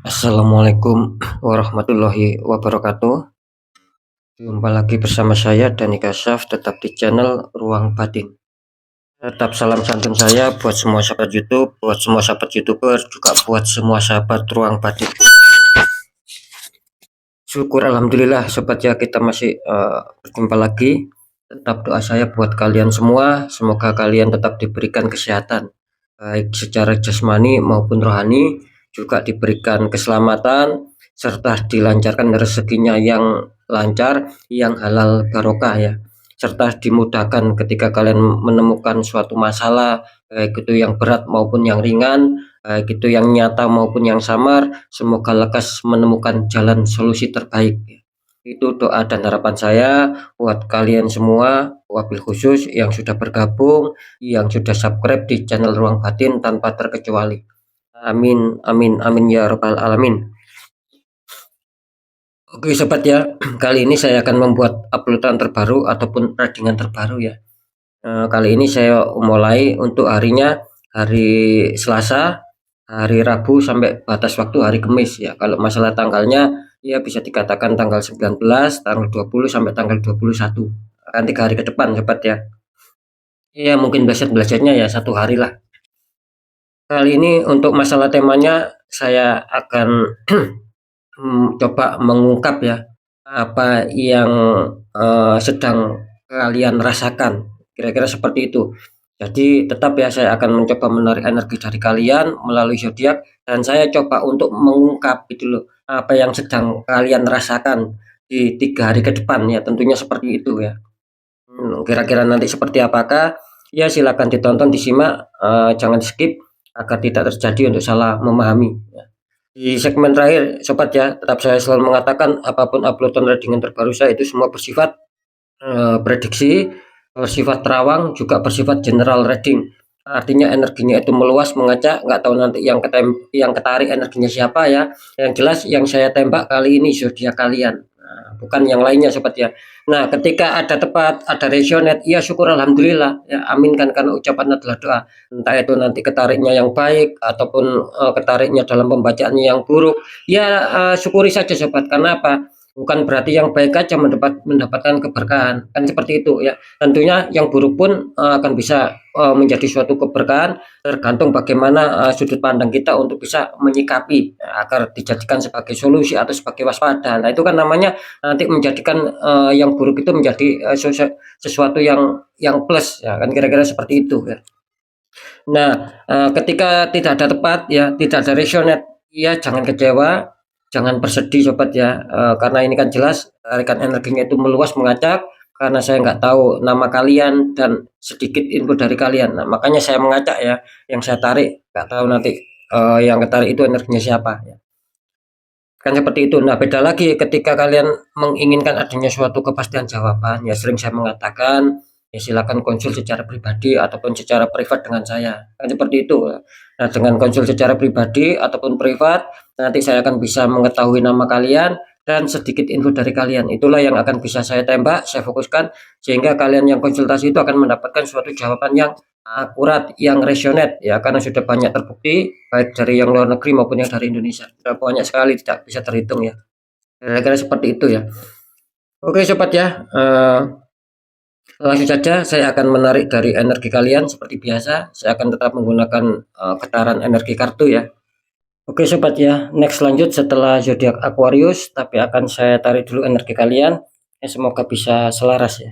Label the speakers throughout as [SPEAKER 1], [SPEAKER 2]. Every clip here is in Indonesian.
[SPEAKER 1] Assalamualaikum warahmatullahi wabarakatuh. Jumpa lagi bersama saya Dani Kasaf, tetap di channel Ruang Batin. Tetap salam santun saya buat semua sahabat YouTube, buat semua sahabat YouTuber, juga buat semua sahabat Ruang Batin. Syukur alhamdulillah sobat ya, kita masih berjumpa lagi. Tetap doa saya buat kalian semua, semoga kalian tetap diberikan kesehatan, baik secara jasmani maupun rohani, juga diberikan keselamatan serta dilancarkan rezekinya yang lancar, yang halal barokah ya, serta dimudahkan ketika kalian menemukan suatu masalah, baik itu yang berat maupun yang ringan, baik itu yang nyata maupun yang samar, semoga lekas menemukan jalan solusi terbaik. Itu doa dan harapan saya buat kalian semua, wabil khusus yang sudah bergabung, yang sudah subscribe di channel Ruang Batin tanpa terkecuali. Amin, amin, amin ya rabbal alamin. Oke sobat ya, kali ini saya akan membuat uploadan terbaru ataupun tradingan terbaru ya. Kali ini saya mulai untuk harinya hari Selasa, hari Rabu sampai batas waktu hari Kamis ya. Kalau masalah tanggalnya ya bisa dikatakan tanggal 19, tanggal 20 sampai tanggal 21. Akan 3 hari ke depan sobat ya. Ya mungkin belajarnya ya 1 hari lah. Kali ini untuk masalah temanya saya akan coba mengungkap ya apa yang sedang kalian rasakan, kira-kira seperti itu. Jadi tetap ya saya akan mencoba menarik energi dari kalian melalui zodiak, dan saya coba untuk mengungkap gitu loh apa yang sedang kalian rasakan di 3 hari ke depan ya, tentunya seperti itu ya. Kira-kira nanti seperti apakah? Ya silakan ditonton, disimak, jangan skip agar tidak terjadi untuk salah memahami. Di segmen terakhir, sobat ya, tetap saya selalu mengatakan apapun uploadan tradingan terbaru saya itu semua bersifat prediksi, bersifat terawang, juga bersifat general reading. Artinya energinya itu meluas, mengacak, nggak tahu nanti yang ketarik energinya siapa ya. Yang jelas yang saya tembak kali ini zodiak kalian. Nah, bukan yang lainnya sobat ya. Nah, ketika ada tepat, ada resonate, ya syukur alhamdulillah. Ya, aminkan karena ucapan adalah doa. Entah itu nanti ketariknya yang baik ataupun ketariknya dalam pembacaannya yang buruk, ya syukuri saja sobat. Karena apa? Bukan berarti yang baik aja mendapatkan keberkahan, kan seperti itu ya. Tentunya yang buruk pun akan bisa menjadi suatu keberkahan, tergantung bagaimana sudut pandang kita untuk bisa menyikapi agar dijadikan sebagai solusi atau sebagai waspada. Nah itu kan namanya nanti menjadikan yang buruk itu menjadi sesuatu yang plus ya, kan kira-kira seperti itu ya. Nah, ketika tidak ada tepat ya, tidak ada resonate, ya jangan kecewa, jangan bersedih sobat ya, karena ini kan jelas tarikan energinya itu meluas mengacak, karena saya nggak tahu nama kalian dan sedikit info dari kalian. Nah, makanya saya mengacak ya, yang saya tarik nggak tahu nanti yang ketarik itu energinya siapa ya. Kan seperti itu. Nah, beda lagi ketika kalian menginginkan adanya suatu kepastian jawaban, ya sering saya mengatakan, ya silakan konsul secara pribadi ataupun secara privat dengan saya. Kan seperti itu. Nah, dengan konsul secara pribadi ataupun privat, nanti saya akan bisa mengetahui nama kalian dan sedikit info dari kalian. Itulah yang akan bisa saya tembak, saya fokuskan, sehingga kalian yang konsultasi itu akan mendapatkan suatu jawaban yang akurat, yang resonate ya, karena sudah banyak terbukti baik dari yang luar negeri maupun yang dari Indonesia. Sudah banyak sekali, tidak bisa terhitung ya. Kira-kira seperti itu ya. Oke sobat ya, langsung saja saya akan menarik dari energi kalian seperti biasa. Saya akan tetap menggunakan getaran energi kartu ya. Oke sobat ya, next lanjut setelah zodiak Aquarius, tapi akan saya tarik dulu energi kalian. Ya, semoga bisa selaras ya.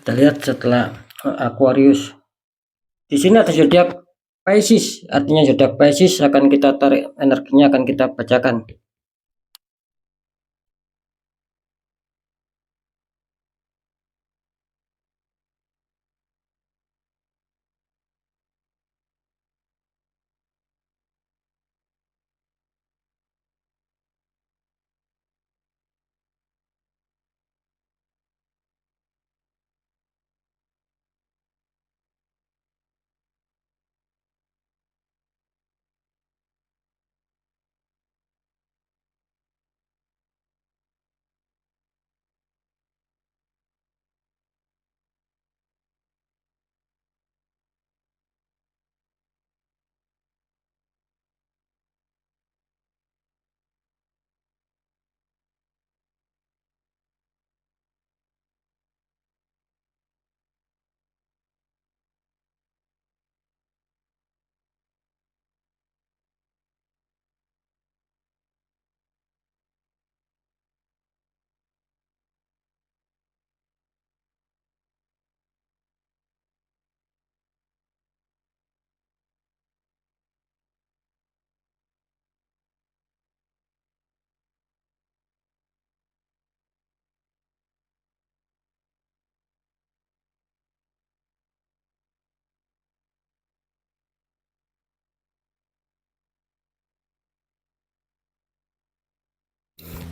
[SPEAKER 1] Kita lihat setelah Aquarius. Di sini ada zodiak Pisces, artinya zodiak Pisces akan kita tarik energinya, akan kita bacakan.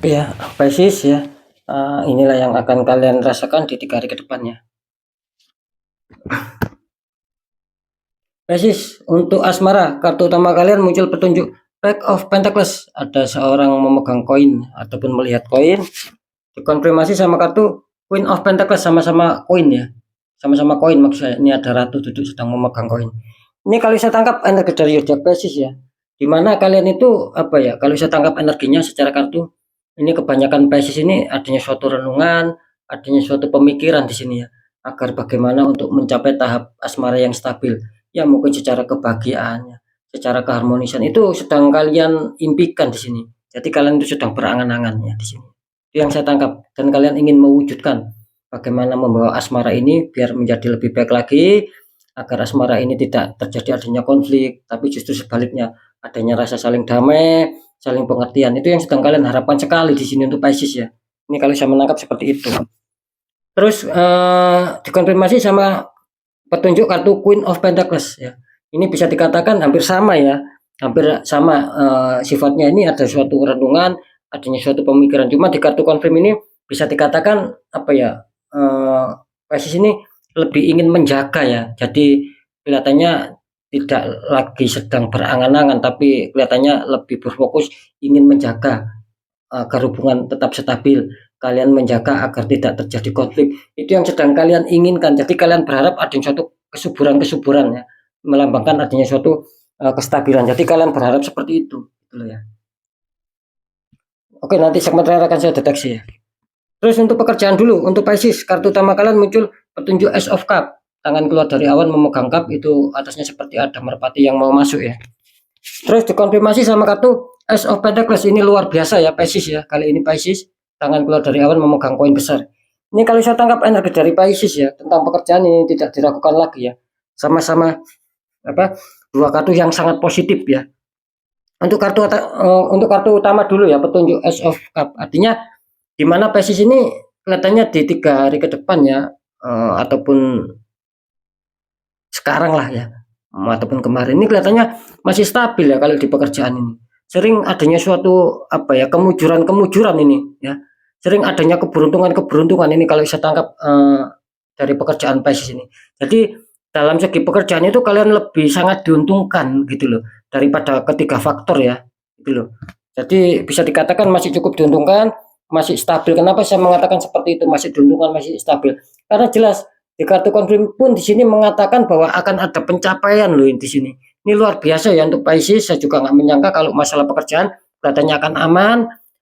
[SPEAKER 1] Ya, Pisces ya. Inilah yang akan kalian rasakan di 3 hari ke depannya. Pisces, untuk asmara, kartu utama kalian muncul petunjuk Pack of Pentacles. Ada seorang memegang koin ataupun melihat koin. Dikonfirmasi sama kartu Queen of Pentacles, sama-sama koin ya. Sama-sama koin maksudnya. Ini ada ratu duduk sedang memegang koin. Ini kalau saya tangkap energi dari zodiak Pisces ya. Dimana kalian itu apa ya? Kalau saya tangkap energinya secara kartu, ini kebanyakan Pisces ini adanya suatu renungan, adanya suatu pemikiran di sini ya, agar bagaimana untuk mencapai tahap asmara yang stabil. Ya mungkin secara kebahagiaannya, secara keharmonisan itu sedang kalian impikan di sini. Jadi kalian itu sedang berangan-angan ya di sini. Itu yang saya tangkap, dan kalian ingin mewujudkan bagaimana membawa asmara ini biar menjadi lebih baik lagi, agar asmara ini tidak terjadi adanya konflik, tapi justru sebaliknya adanya rasa saling damai, saling pengertian. Itu yang sedang kalian harapkan sekali di sini untuk Pisces ya. Ini kalau saya menangkap seperti itu. Terus dikonfirmasi sama petunjuk kartu Queen of Pentacles ya. Ini bisa dikatakan hampir sama ya, hampir sama sifatnya. Ini ada suatu renungan, adanya suatu pemikiran. Cuma di kartu confirm ini bisa dikatakan apa ya? Pisces ini lebih ingin menjaga ya. Jadi kelihatannya tidak lagi sedang berangan-angan, tapi kelihatannya lebih berfokus ingin menjaga agar hubungan tetap stabil. Kalian menjaga agar tidak terjadi konflik. Itu yang sedang kalian inginkan. Jadi kalian berharap ada suatu kesuburan-kesuburan ya, melambangkan adanya suatu kestabilan. Jadi kalian berharap seperti itu, gitu ya. Oke, nanti segmen terakhir akan saya deteksi ya. Terus untuk pekerjaan dulu, untuk Pisces, kartu utama kalian muncul petunjuk Ace of Cup. Tangan keluar dari awan memegang cup, itu atasnya seperti ada merpati yang mau masuk ya. Terus dikonfirmasi sama kartu Ace of Pentacles. Ini luar biasa ya Pisces ya. Kali ini Pisces tangan keluar dari awan memegang koin besar. Ini kalau saya tangkap energi dari Pisces ya, tentang pekerjaan ini tidak diragukan lagi ya. Sama-sama apa? Dua kartu yang sangat positif ya. Untuk kartu utama dulu ya, petunjuk Ace of Cup. Artinya di mana Pisces ini kelihatannya di 3 hari ke depan ya, ataupun sekarang lah ya, ataupun kemarin ini kelihatannya masih stabil ya kalau di pekerjaan ini. Sering adanya suatu apa ya, kemujuran ini ya. Sering adanya keberuntungan ini kalau saya tangkap dari pekerjaan Pisces ini. Jadi dalam segi pekerjaan itu kalian lebih sangat diuntungkan gitu loh daripada ketiga faktor ya, gitu loh. Jadi bisa dikatakan masih cukup diuntungkan, masih stabil. Kenapa saya mengatakan seperti itu, masih diuntungkan, masih stabil? Karena jelas di kartu confirm pun di sini mengatakan bahwa akan ada pencapaian loh di sini. Ini luar biasa ya untuk Pisces. Saya juga nggak menyangka kalau masalah pekerjaan katanya akan aman,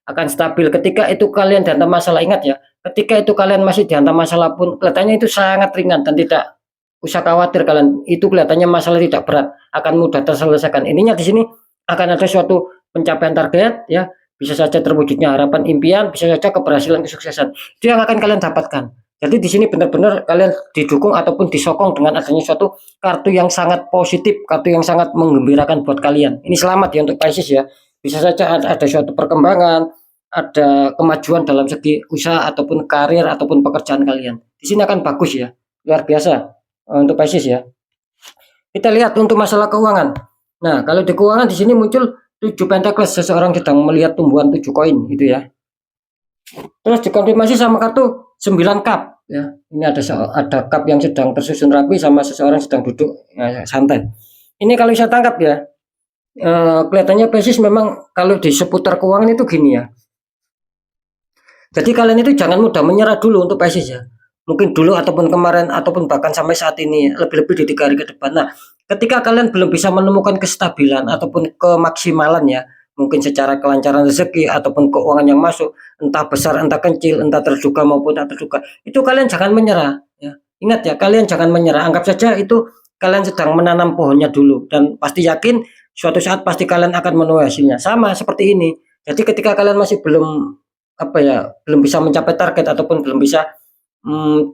[SPEAKER 1] akan stabil. Ketika itu kalian dihantam masalah, ingat ya, ketika itu kalian masih dihantam masalah pun kelihatannya itu sangat ringan dan tidak usah khawatir kalian. Itu kelihatannya masalah tidak berat, akan mudah terselesaikan. Intinya di sini akan ada suatu pencapaian target ya, bisa saja terwujudnya harapan impian, bisa saja keberhasilan kesuksesan. Itu yang akan kalian dapatkan. Jadi di sini benar-benar kalian didukung ataupun disokong dengan adanya suatu kartu yang sangat positif, kartu yang sangat menggembirakan buat kalian. Ini selamat ya untuk Pisces ya. Bisa saja ada suatu perkembangan, ada kemajuan dalam segi usaha ataupun karir ataupun pekerjaan kalian. Di sini akan bagus ya, luar biasa untuk Pisces ya. Kita lihat untuk masalah keuangan. Nah, kalau di keuangan di sini muncul 7 Pentacles, seseorang sedang melihat tumbuhan 7 koin gitu ya. Terus dikonfirmasi sama kartu 9 cup ya. Ini ada cup yang sedang tersusun rapi sama seseorang sedang duduk ya, santai. Ini kalau saya tangkap ya, kelihatannya Pisces memang kalau di seputar keuangan itu gini ya. Jadi kalian itu jangan mudah menyerah dulu untuk Pisces ya. Mungkin dulu ataupun kemarin ataupun bahkan sampai saat ini, lebih-lebih di 3 hari ke depan. Nah, ketika kalian belum bisa menemukan kestabilan ataupun kemaksimalan ya, mungkin secara kelancaran rezeki ataupun keuangan yang masuk, entah besar, entah kecil, entah terduga maupun tak terduga, itu kalian jangan menyerah ya. Ingat ya, kalian jangan menyerah. Anggap saja itu kalian sedang menanam pohonnya dulu, dan pasti yakin suatu saat pasti kalian akan menuai hasilnya. Sama seperti ini. Jadi ketika kalian masih belum apa ya, belum bisa mencapai target ataupun belum bisa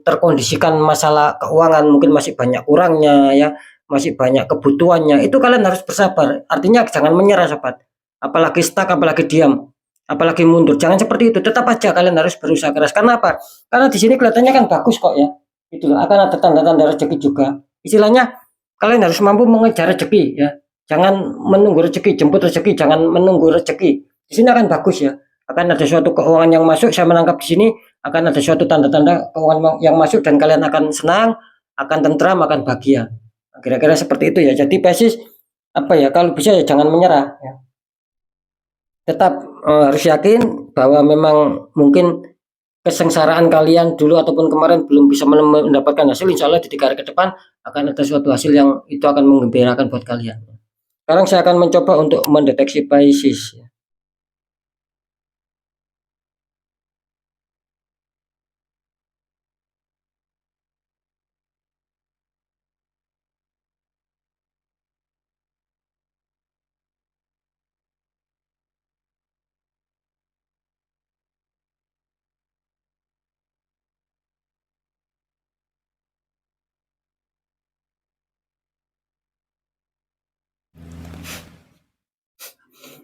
[SPEAKER 1] terkondisikan masalah keuangan, mungkin masih banyak kurangnya ya, masih banyak kebutuhannya, itu kalian harus bersabar. Artinya jangan menyerah sobat, apalagi stuck, apalagi diam, apalagi mundur, jangan seperti itu. Tetap aja kalian harus berusaha keras. Karena apa? Karena di sini kelihatannya kan bagus kok ya, itu akan ada tanda-tanda rezeki juga. Istilahnya kalian harus mampu mengejar rezeki ya, jangan menunggu rezeki, jemput rezeki, jangan menunggu rezeki. Di sini akan bagus ya, akan ada suatu keuangan yang masuk. Saya menangkap di sini akan ada suatu tanda-tanda keuangan yang masuk dan kalian akan senang, akan tentram, akan bahagia. Kira-kira seperti itu ya. Jadi Pisces kalau bisa ya jangan menyerah ya. Tetap harus yakin bahwa memang mungkin kesengsaraan kalian dulu ataupun kemarin belum bisa mendapatkan hasil. Insya Allah di 3 hari ke depan akan ada suatu hasil yang itu akan menggembirakan buat kalian. Sekarang saya akan mencoba untuk mendeteksi Pisces.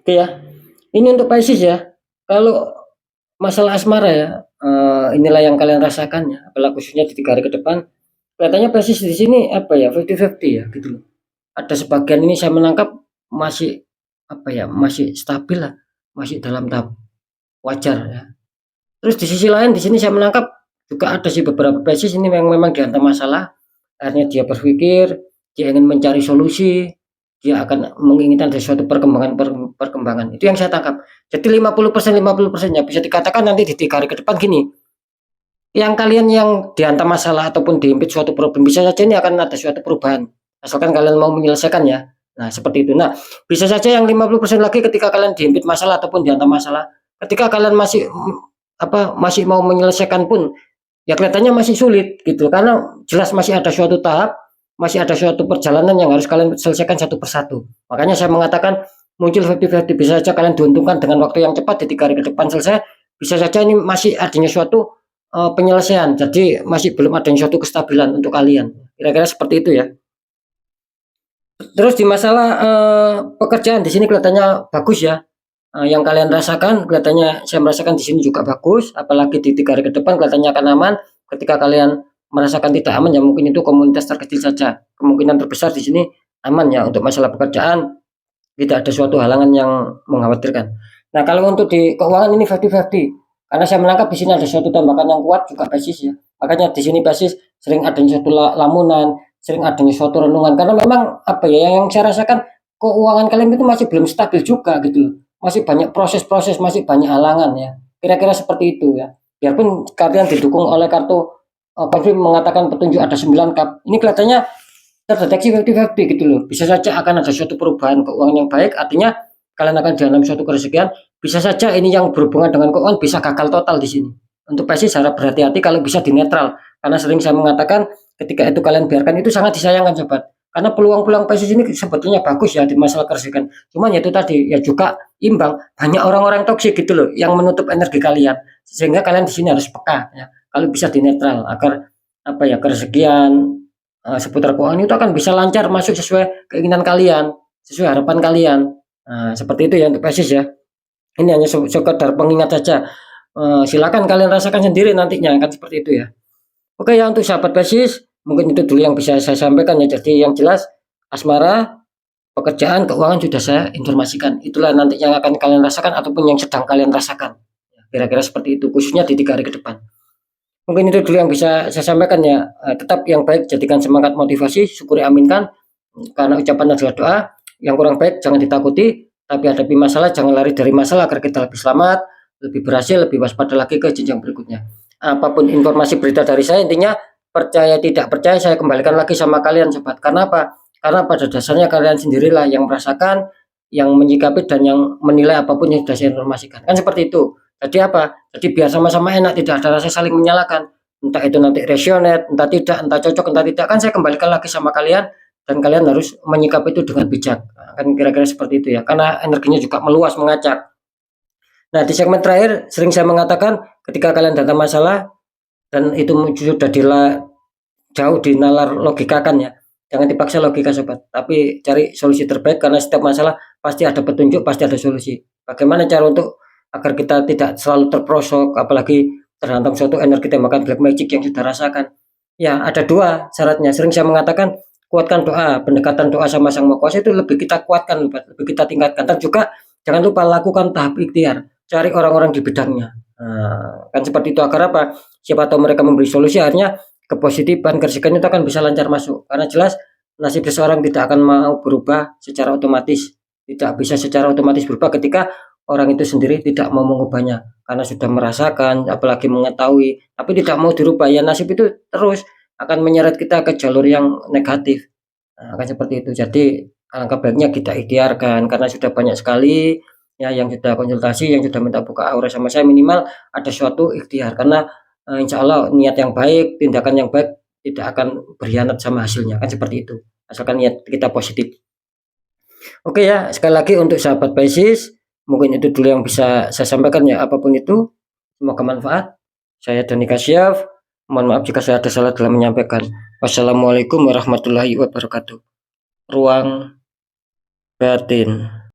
[SPEAKER 1] Oke ya, ini untuk Pisces ya. Kalau masalah asmara ya, inilah yang kalian rasakan ya, apalagi khususnya di 3 hari ke depan. Kelihatannya Pisces di sini 50-50 ya gitu loh. Ada sebagian ini saya menangkap masih masih stabil lah, masih dalam tahap wajar ya. Terus di sisi lain di sini saya menangkap juga ada sih beberapa Pisces ini yang memang dihantam masalah, akhirnya dia berpikir, dia ingin mencari solusi, dia akan menginginkan sesuatu perkembangan. Itu yang saya tangkap. Jadi 50% 50% ya bisa dikatakan nanti di 3 hari ke depan gini. Yang kalian yang dihantam masalah ataupun dihimpit suatu problem bisa saja ini akan ada suatu perubahan. Asalkan kalian mau menyelesaikan ya. Nah, seperti itu. Nah, bisa saja yang 50% lagi ketika kalian dihimpit masalah ataupun dihantam masalah, ketika kalian masih mau menyelesaikan pun ya kelihatannya masih sulit gitu karena jelas masih ada suatu tahap, masih ada suatu perjalanan yang harus kalian selesaikan satu persatu. Makanya saya mengatakan muncul 50-50, bisa saja kalian diuntungkan dengan waktu yang cepat di 3 hari ke depan selesai, bisa saja ini masih adanya suatu penyelesaian. Jadi masih belum adanya suatu kestabilan untuk kalian. Kira-kira seperti itu ya. Terus di masalah pekerjaan di sini kelihatannya bagus ya. Yang kalian rasakan kelihatannya saya merasakan di sini juga bagus, apalagi di 3 hari ke depan kelihatannya akan aman. Ketika kalian merasakan tidak aman ya mungkin itu komunitas terkecil saja. Kemungkinan terbesar di sini aman ya untuk masalah pekerjaan, tidak ada suatu halangan yang mengkhawatirkan. Nah, kalau untuk di keuangan ini 50-50. Karena saya menangkap di sini ada suatu tembakan yang kuat juga Pisces ya. Makanya di sini Pisces sering adanya suatu lamunan, sering adanya suatu renungan karena memang yang saya rasakan keuangan kalian itu masih belum stabil juga gitu loh. Masih banyak proses-proses, masih banyak halangan ya. Kira-kira seperti itu ya. Biarpun kalian didukung oleh kartu konfirm mengatakan petunjuk ada 9 cup. Ini kelihatannya terdeteksi 50-50 gitu loh. Bisa saja akan ada suatu perubahan keuangan yang baik, artinya kalian akan dihantam suatu kerezekian. Bisa saja ini yang berhubungan dengan keuangan bisa gagal total di sini. Untuk Pisces harap berhati-hati kalau bisa di netral. Karena sering saya mengatakan ketika itu kalian biarkan itu sangat disayangkan sobat. Karena peluang-peluang Pisces ini sebetulnya bagus ya di masalah kerezekian. Cuman ya itu tadi ya juga imbang. Banyak orang-orang toksik gitu loh yang menutup energi kalian. Sehingga kalian di sini harus peka ya. Kalau bisa di netral agar kerezekian seputar keuangan itu akan bisa lancar masuk sesuai keinginan kalian, sesuai harapan kalian. Nah, seperti itu ya untuk Pisces ya. Ini hanya sekedar pengingat saja. Silakan kalian rasakan sendiri nantinya akan seperti itu ya. Oke ya untuk sahabat Pisces, mungkin itu dulu yang bisa saya sampaikan ya. Jadi yang jelas asmara, pekerjaan, keuangan sudah saya informasikan. Itulah nanti yang akan kalian rasakan ataupun yang sedang kalian rasakan. Kira-kira seperti itu khususnya di 3 hari ke depan. Mungkin itu dulu yang bisa saya sampaikan ya. Tetap yang baik jadikan semangat motivasi, syukuri aminkan. Karena ucapan adalah doa. Yang kurang baik jangan ditakuti, tapi hadapi masalah, jangan lari dari masalah agar kita lebih selamat, lebih berhasil, lebih waspada lagi ke jenjang berikutnya. Apapun informasi berita dari saya, intinya percaya tidak percaya saya kembalikan lagi sama kalian sobat. Karena apa? Karena pada dasarnya kalian sendirilah yang merasakan, yang menyikapi dan yang menilai apapun yang sudah saya informasikan. Kan seperti itu. Jadi apa? Jadi biar sama-sama enak, tidak ada rasa saling menyalahkan. Entah itu nanti resonate, entah tidak, entah cocok, entah tidak. Kan saya kembalikan lagi sama kalian dan kalian harus menyikapi itu dengan bijak. Kan kira-kira seperti itu ya. Karena energinya juga meluas, mengacak. Nah, di segmen terakhir sering saya mengatakan ketika kalian datang masalah dan itu sudah jauh dinalar logikakan ya. Jangan dipaksa logika sobat, tapi cari solusi terbaik karena setiap masalah pasti ada petunjuk, pasti ada solusi. Bagaimana cara untuk agar kita tidak selalu terperosok, apalagi terhantam suatu energi tembakan black magic yang sudah rasakan. Ya, ada 2 syaratnya. Sering saya mengatakan kuatkan doa, pendekatan doa sama Sang Maha Kuasa itu lebih kita kuatkan, lebih kita tingkatkan. Dan juga jangan lupa lakukan tahap ikhtiar. cari orang-orang di bidangnya. Kan seperti itu, agar apa? Siapa tahu mereka memberi solusi, akhirnya kepositifan, kersikan itu akan bisa lancar masuk. Karena jelas nasib seseorang tidak akan mau berubah secara otomatis. Tidak bisa secara otomatis berubah ketika orang itu sendiri tidak mau mengubahnya. Karena sudah merasakan, apalagi mengetahui, tapi tidak mau dirubah. Ya nasib itu terus akan menyeret kita ke jalur yang negatif. Kan seperti itu. Jadi alangkah baiknya kita ikhtiarkan, karena sudah banyak sekali ya yang sudah konsultasi, yang sudah minta buka aura sama saya, minimal ada suatu ikhtiar, karena insya Allah niat yang baik, tindakan yang baik tidak akan berkhianat sama hasilnya, kan seperti itu, asalkan niat kita positif. Oke ya, sekali lagi untuk sahabat Pisces, mungkin itu dulu yang bisa saya sampaikan ya, apapun itu semoga manfaat. Saya Dani Kasyaf, mohon maaf jika saya ada salah dalam menyampaikan. Wassalamualaikum warahmatullahi wabarakatuh. Ruang batin.